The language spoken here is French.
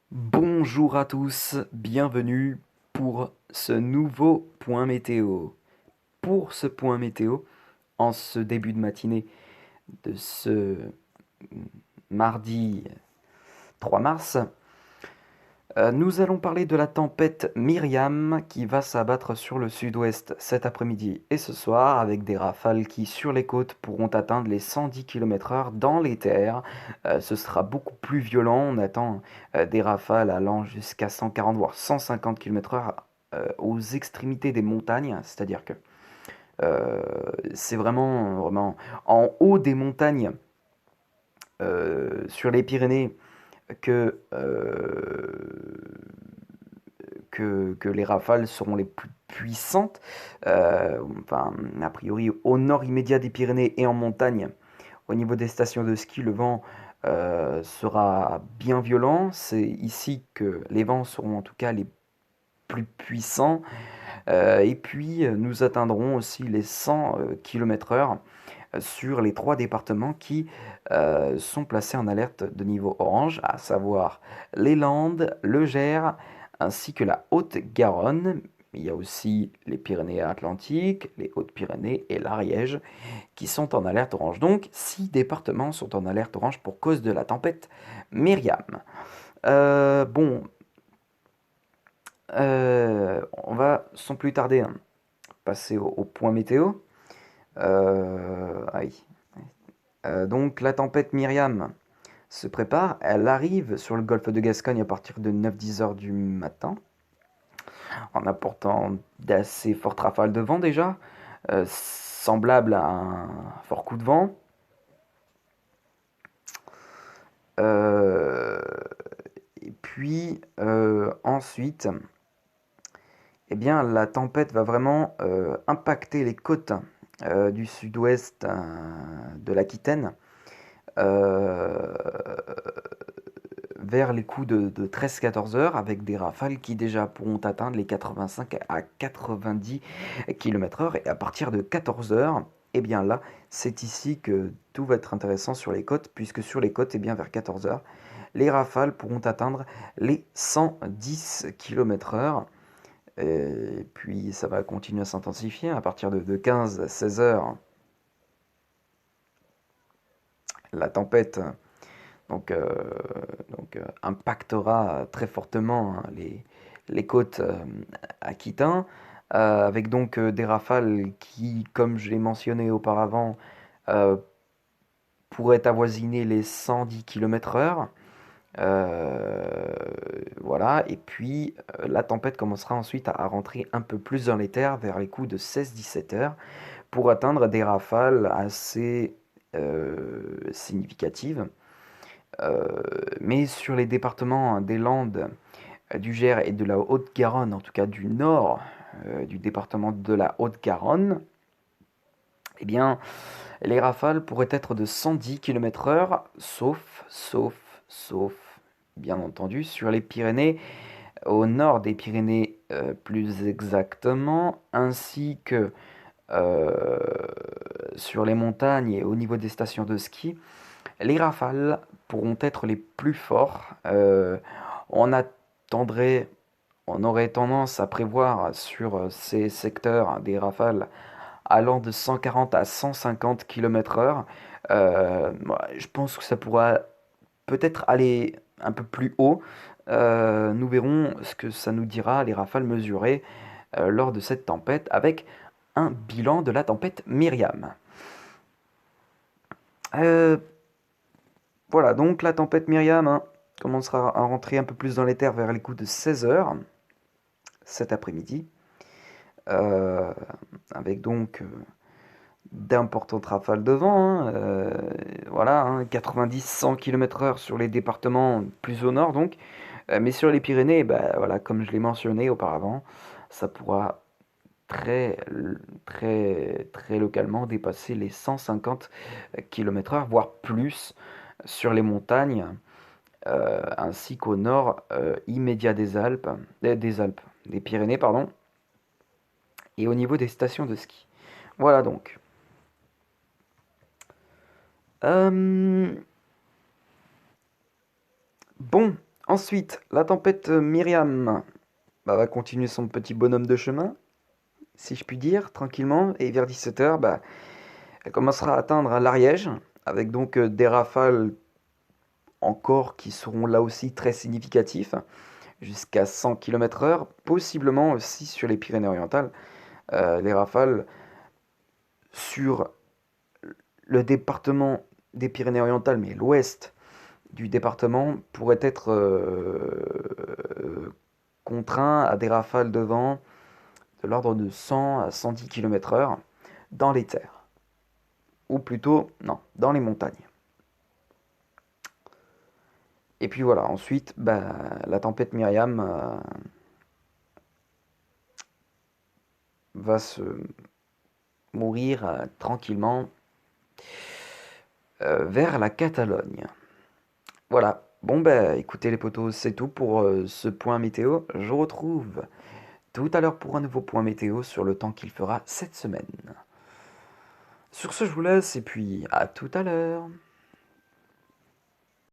Bonjour à tous, bienvenue pour ce nouveau point météo. Pour ce point météo, en ce début de matinée de ce mardi 3 mars, nous allons parler de la tempête Myriam qui va s'abattre sur le sud-ouest cet après-midi et ce soir avec des rafales qui sur les côtes pourront atteindre les 110 km/h dans les terres. Ce sera beaucoup plus violent, on attend des rafales allant jusqu'à 140 voire 150 km/h aux extrémités des montagnes, c'est-à-dire que euh, c'est vraiment en haut des montagnes sur les Pyrénées que, que les rafales seront les plus puissantes. Enfin, a priori, au nord immédiat des Pyrénées et en montagne, au niveau des stations de ski, le vent sera bien violent. C'est ici que les vents seront en tout cas les plus puissants. Et puis, nous atteindrons aussi les 100 km/h sur les trois départements qui sont placés en alerte de niveau orange, à savoir les Landes, le Gers, ainsi que la Haute-Garonne. Il y a aussi les Pyrénées-Atlantiques, les Hautes-Pyrénées et l'Ariège qui sont en alerte orange. Donc, six départements sont en alerte orange pour cause de la tempête Myriam. Bon, on va sans plus tarder passer au point météo. Ah oui. Donc, la tempête Myriam se prépare. Elle arrive sur le golfe de Gascogne à partir de 9-10 heures du matin, en apportant d'assez fortes rafales de vent déjà, semblables à un fort coup de vent. Euh, et puis ensuite, eh bien, la tempête va vraiment impacter les côtes du sud-ouest de l'Aquitaine. Euh, vers les coups de 13-14 heures avec des rafales qui déjà pourront atteindre les 85 à 90 km/h. Et à partir de 14 heures, et bien là, c'est ici que tout va être intéressant sur les côtes, puisque sur les côtes, et bien vers 14 heures, les rafales pourront atteindre les 110 km/h. Et puis ça va continuer à s'intensifier à partir de 15 à 16 heures. La tempête impactera très fortement les côtes aquitaines, avec donc des rafales qui, comme je l'ai mentionné auparavant, euh, pourraient avoisiner les 110 km/h. Voilà, et puis la tempête commencera ensuite à rentrer un peu plus dans les terres vers les coups de 16-17 heures pour atteindre des rafales assez significatives. Mais sur les départements des Landes, du Gers et de la Haute-Garonne, en tout cas du nord du département de la Haute-Garonne, eh bien, les rafales pourraient être de 110 km/h, sauf, bien entendu, sur les Pyrénées, au nord des Pyrénées plus exactement, ainsi que euh, sur les montagnes et au niveau des stations de ski. Les rafales pourront être les plus forts. On attendrait, on aurait tendance à prévoir sur ces secteurs des rafales allant de 140 à 150 km/h. Je pense que ça pourra peut-être aller un peu plus haut. Nous verrons ce que ça nous dira, les rafales mesurées lors de cette tempête, avec un bilan de la tempête Myriam. Euh, Voilà, donc la tempête Myriam commencera à rentrer un peu plus dans les terres vers les coups de 16 heures cet après-midi, euh, avec donc d'importantes rafales de vent, voilà, 90-100 km/h sur les départements plus au nord donc, mais sur les Pyrénées, bah, voilà, comme je l'ai mentionné auparavant, ça pourra très localement dépasser les 150 km/h, voire plus sur les montagnes, ainsi qu'au nord immédiat des Pyrénées, pardon, et au niveau des stations de ski. Voilà donc. Euh, bon, Ensuite, la tempête Myriam va continuer son petit bonhomme de chemin, si je puis dire, tranquillement. Et vers 17 h, elle commencera à atteindre l'Ariège, avec donc des rafales encore qui seront là aussi très significatifs, jusqu'à 100 km/h, possiblement aussi sur les Pyrénées-Orientales. Les rafales sur le département des Pyrénées-Orientales, mais l'ouest du département, pourrait être contraint à des rafales de vent de l'ordre de 100 à 110 km/h dans les terres. Ou plutôt, non, dans les montagnes. Et puis voilà, ensuite, la tempête Myriam va se mourir tranquillement vers la Catalogne. Voilà. Bon écoutez les potos, c'est tout pour ce point météo. Je vous retrouve tout à l'heure pour un nouveau point météo sur le temps qu'il fera cette semaine. Sur ce, je vous laisse et puis à tout à l'heure.